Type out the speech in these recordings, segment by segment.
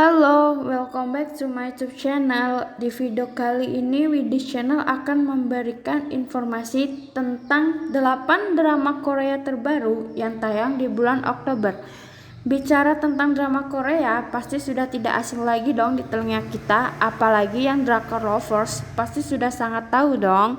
Halo, welcome back to my YouTube channel. Di video kali ini, Widis Channel akan memberikan informasi tentang 8 drama Korea terbaru yang tayang di bulan Oktober. Bicara tentang drama Korea, pasti sudah tidak asing lagi dong di telinga kita, apalagi yang drakor lovers, pasti sudah sangat tahu dong.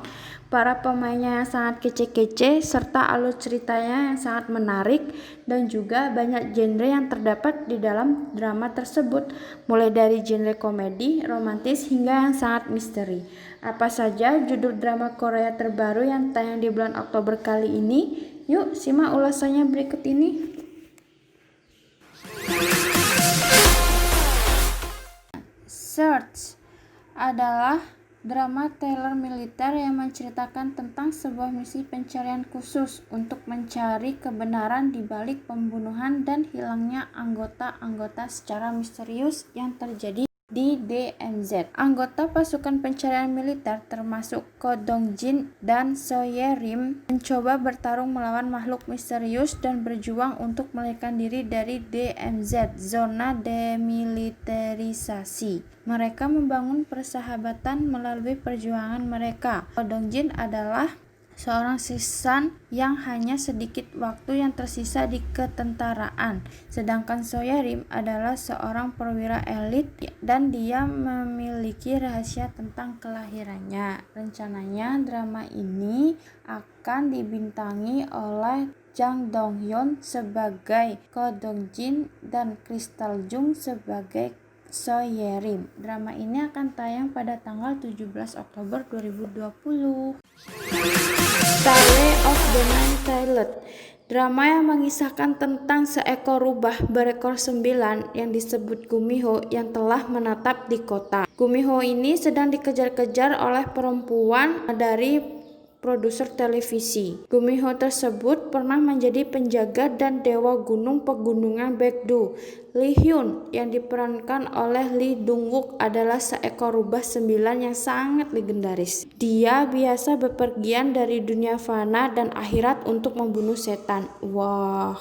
Para pemainnya yang sangat kece-kece, serta alur ceritanya yang sangat menarik, dan juga banyak genre yang terdapat di dalam drama tersebut, mulai dari genre komedi, romantis, hingga yang sangat misteri. Apa saja judul drama Korea terbaru yang tayang di bulan Oktober kali ini? Yuk simak ulasannya berikut ini. Search adalah drama thriller militer yang menceritakan tentang sebuah misi pencarian khusus untuk mencari kebenaran di balik pembunuhan dan hilangnya anggota-anggota secara misterius yang terjadi di DMZ. Anggota pasukan pencarian militer termasuk Ko Dong-jin dan So Ye-rim mencoba bertarung melawan makhluk misterius dan berjuang untuk melarikan diri dari DMZ, zona demilitarisasi. Mereka membangun persahabatan melalui perjuangan mereka. Ko Dong-jin adalah seorang sisan yang hanya sedikit waktu yang tersisa di ketentaraan, sedangkan So Ye-rim adalah seorang perwira elit dan dia memiliki rahasia tentang kelahirannya. Rencananya drama ini akan dibintangi oleh Jang Dong-hyun sebagai Ko Dong-jin dan Crystal Jung sebagai So Ye-rim. Drama ini akan tayang pada tanggal 17 Oktober 2020. Tale of the Nine Tailed, drama yang mengisahkan tentang seekor rubah berekor 9 yang disebut Gumiho yang telah menetap di kota. Gumiho ini sedang dikejar-kejar oleh perempuan dari produser televisi. Gumiho tersebut pernah menjadi penjaga dan dewa gunung pegunungan Baekdu. Lee Hyun yang diperankan oleh Lee Dong-wook adalah seekor rubah 9 yang sangat legendaris. Dia biasa bepergian dari dunia fana dan akhirat untuk membunuh setan. Wah.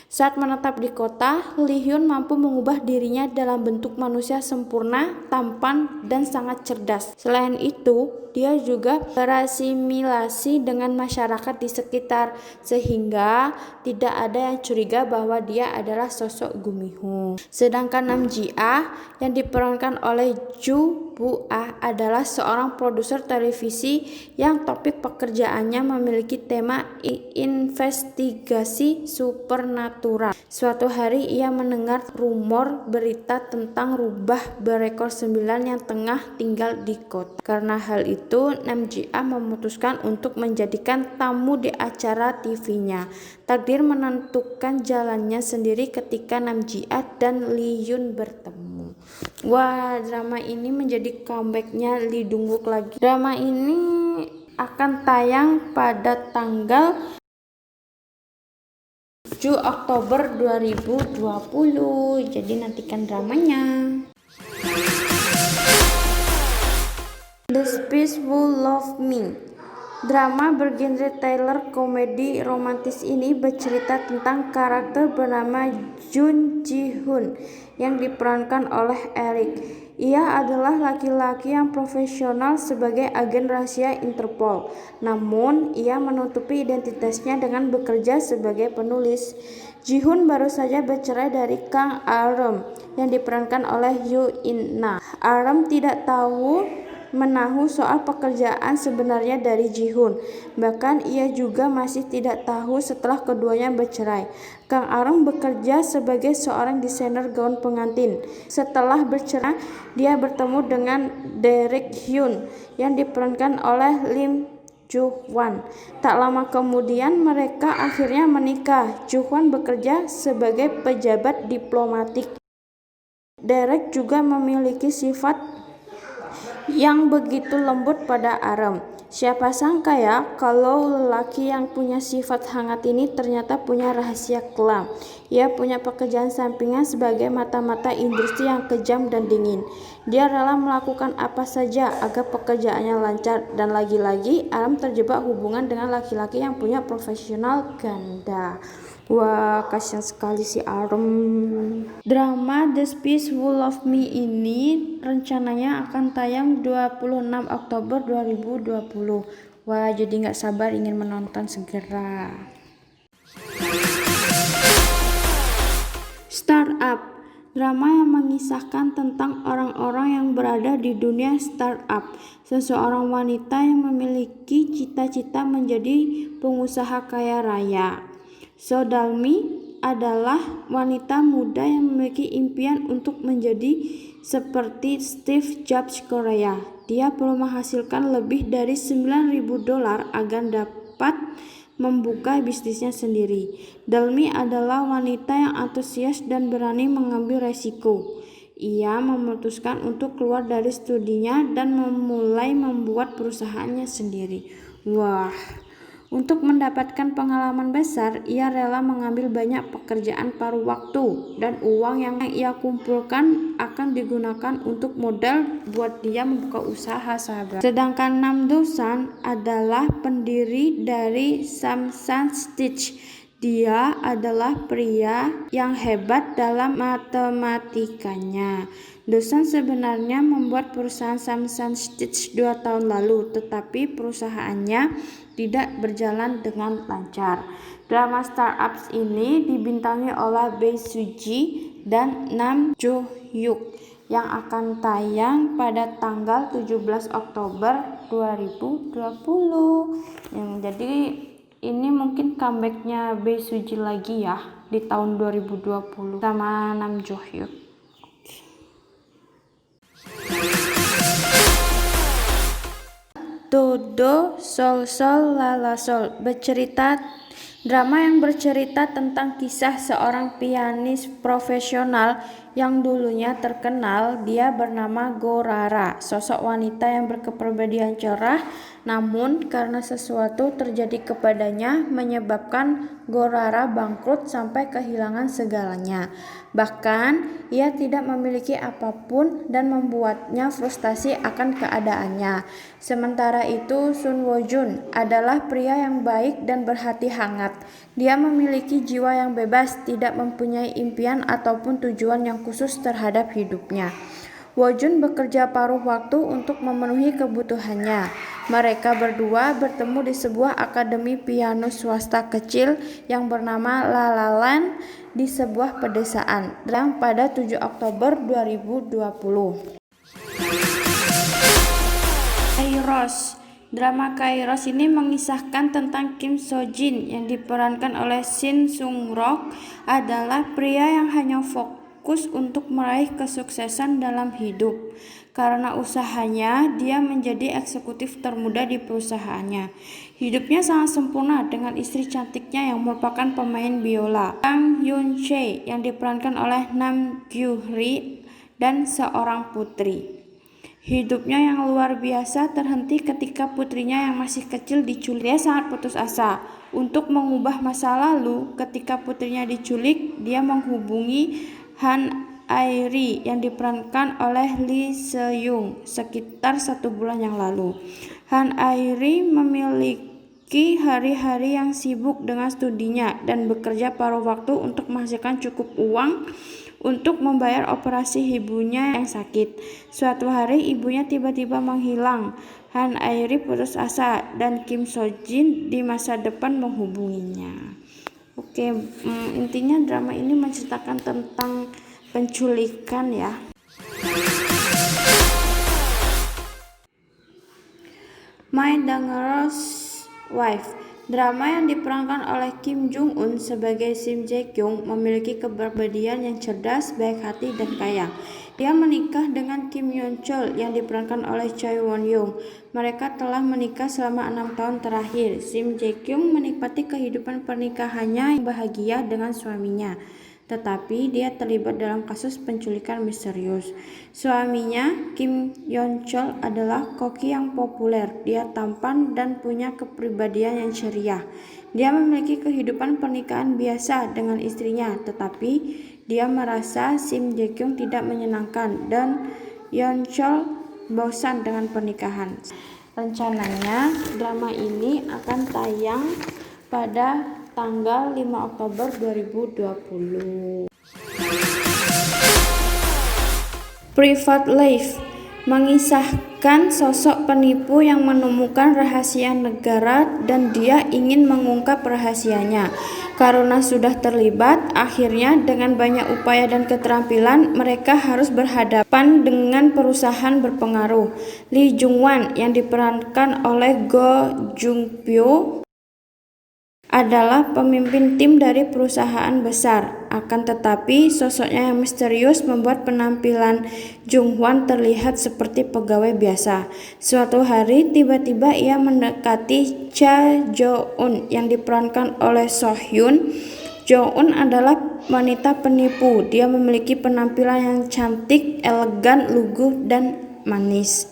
Saat menetap di kota, Lee Hyun mampu mengubah dirinya dalam bentuk manusia sempurna, tampan, dan sangat cerdas. Selain itu, dia juga berasimilasi dengan masyarakat di sekitar, sehingga tidak ada yang curiga bahwa dia adalah sosok Gumiho. Sedangkan Nam Ji-ah yang diperankan oleh Ju Bu-ah adalah seorang produser televisi yang topik pekerjaannya memiliki tema investigasi supernatural. Suatu hari ia mendengar rumor berita tentang rubah berekor 9 yang tengah tinggal di kota. Karena hal itu, Nam Ji-ah memutuskan untuk menjadikan tamu di acara TV-nya. Takdir menentukan jalannya sendiri ketika Nam Ji-ah dan Lee Hyun bertemu. Wah, drama ini menjadi comebacknya Lee Dong-wook lagi. Drama ini akan tayang pada tanggal 7 Oktober 2020. Jadi nantikan dramanya. The Space Who Loved Me, drama bergenre thriller komedi romantis ini bercerita tentang karakter bernama Jun Ji-hoon yang diperankan oleh Eric. Ia adalah laki-laki yang profesional sebagai agen rahasia Interpol. Namun, ia menutupi identitasnya dengan bekerja sebagai penulis. Ji-hoon baru saja bercerai dari Kang Ah-reum yang diperankan oleh Yoo In-na. Ah-reum tidak tahu menahu soal pekerjaan sebenarnya dari Ji-hoon. Bahkan ia juga masih tidak tahu setelah keduanya bercerai. Kang Ah-reum bekerja sebagai seorang desainer gaun pengantin. Setelah bercerai, dia bertemu dengan Derek Hyun yang diperankan oleh Lim Joo-hwan. Tak lama kemudian mereka akhirnya menikah. Joo-hwan bekerja sebagai pejabat diplomatik. Derek juga memiliki sifat yang begitu lembut pada Ah-reum. Siapa sangka ya kalau lelaki yang punya sifat hangat ini ternyata punya rahasia kelam. Ia punya pekerjaan sampingan sebagai mata-mata industri yang kejam dan dingin. Dia rela melakukan apa saja agar pekerjaannya lancar, dan lagi-lagi Alam terjebak hubungan dengan laki-laki yang punya profesional ganda. Wah, kasihan sekali si Arum. Drama The Spies Who Loved Me ini rencananya akan tayang 26 Oktober 2020. Wah, jadi gak sabar ingin menonton segera. Startup, drama yang mengisahkan tentang orang-orang yang berada di dunia startup. Seseorang wanita yang memiliki cita-cita menjadi pengusaha kaya raya. Sodalmi adalah wanita muda yang memiliki impian untuk menjadi seperti Steve Jobs Korea. Dia perlu menghasilkan lebih dari $9.000 agar dapat membuka bisnisnya sendiri. Dalmi adalah wanita yang antusias dan berani mengambil resiko. Ia memutuskan untuk keluar dari studinya dan memulai membuat perusahaannya sendiri. Wah, untuk mendapatkan pengalaman besar, ia rela mengambil banyak pekerjaan paruh waktu, dan uang yang ia kumpulkan akan digunakan untuk modal buat dia membuka usaha, sahabat. Sedangkan Nam Do-san adalah pendiri dari Samsung Stitch. Dia adalah pria yang hebat dalam matematikanya. Dosan sebenarnya membuat perusahaan Samsung Stitch 2 tahun lalu, tetapi perusahaannya tidak berjalan dengan lancar. Drama Startups ini dibintangi oleh Bae Suji dan Nam Jo Hyuk yang akan tayang pada tanggal 17 Oktober 2020. Jadi ini mungkin comebacknya Bae Suji lagi ya di tahun 2020 sama Nam Jo Hyuk. Dodo Sol Sol Lala Sol drama yang bercerita tentang kisah seorang pianis profesional yang dulunya terkenal. Dia bernama Gorara, sosok wanita yang berkepribadian cerah, namun karena sesuatu terjadi kepadanya menyebabkan Gorara bangkrut sampai kehilangan segalanya. Bahkan ia tidak memiliki apapun dan membuatnya frustasi akan keadaannya. Sementara itu Sun Wo Jun adalah pria yang baik dan berhati hangat. Dia memiliki jiwa yang bebas, tidak mempunyai impian ataupun tujuan yang khusus terhadap hidupnya. Wo Jun bekerja paruh waktu untuk memenuhi kebutuhannya. Mereka berdua bertemu di sebuah akademi piano swasta kecil yang bernama La La Land di sebuah pedesaan, yang pada 7 Oktober 2020. Kairos, drama Kairos ini mengisahkan tentang Kim So Jin yang diperankan oleh Shin Sung Rok, adalah pria yang hanya fokus untuk meraih kesuksesan dalam hidup. Karena usahanya, dia menjadi eksekutif termuda di perusahaannya. Hidupnya sangat sempurna dengan istri cantiknya yang merupakan pemain biola, Kang Yoon Chae, yang diperankan oleh Nam Gyu Ri, dan seorang putri. Hidupnya yang luar biasa terhenti ketika putrinya yang masih kecil diculik. Dia sangat putus asa untuk mengubah masa lalu. Ketika putrinya diculik, dia menghubungi Han Airi yang diperankan oleh Lee Se-young sekitar 1 bulan yang lalu. Han Airi memiliki hari-hari yang sibuk dengan studinya dan bekerja paruh waktu untuk menghasilkan cukup uang untuk membayar operasi ibunya yang sakit. Suatu hari ibunya tiba-tiba menghilang. Han Airi putus asa dan Kim So Jin di masa depan menghubunginya. Oke, intinya drama ini menceritakan tentang penculikan ya. My Dangerous Wife, drama yang diperankan oleh Kim Jung Un sebagai Sim Jae Kyung, memiliki kepribadian yang cerdas, baik hati, dan kaya. Dia menikah dengan Kim Yeon Chul yang diperankan oleh Choi Won Young. Mereka telah menikah selama 6 tahun terakhir. Sim Jae Kyung menikmati kehidupan pernikahannya yang bahagia dengan suaminya. tetapi dia terlibat dalam kasus penculikan misterius. Suaminya, Kim Yeon Chol, adalah koki yang populer. Dia tampan dan punya kepribadian yang ceria. Dia memiliki kehidupan pernikahan biasa dengan istrinya, tetapi dia merasa Sim Jae Kyung tidak menyenangkan dan Yeon Chol bosan dengan pernikahan. Rencananya drama ini akan tayang pada tanggal 5 Oktober 2020. Private Life mengisahkan sosok penipu yang menemukan rahasia negara dan dia ingin mengungkap rahasianya. Karena sudah terlibat, akhirnya dengan banyak upaya dan keterampilan, mereka harus berhadapan dengan perusahaan berpengaruh. Lee Jung Wan yang diperankan oleh Go Jung Pyo adalah pemimpin tim dari perusahaan besar. Akan tetapi, sosoknya yang misterius membuat penampilan Jung Hwan terlihat seperti pegawai biasa. Suatu hari, tiba-tiba ia mendekati Cha Jo-eun yang diperankan oleh So Hyun. Jo-eun adalah wanita penipu. Dia memiliki penampilan yang cantik, elegan, lugu, dan manis.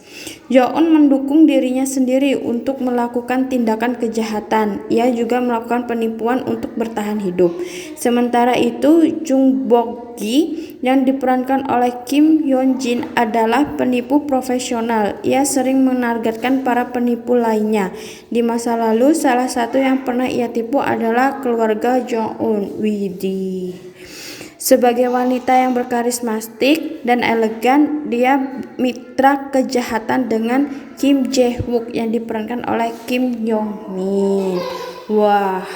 Jo-eun mendukung dirinya sendiri untuk melakukan tindakan kejahatan. Ia juga melakukan penipuan untuk bertahan hidup. Sementara itu, Jung Bok-gi yang diperankan oleh Kim Hyun Jin adalah penipu profesional. Ia sering menargetkan para penipu lainnya. Di masa lalu, salah satu yang pernah ia tipu adalah keluarga Jo-eun. Widih. Sebagai wanita yang berkarismatik dan elegan, dia mitra kejahatan dengan Kim Jae Wook yang diperankan oleh Kim Yong Min. Wah,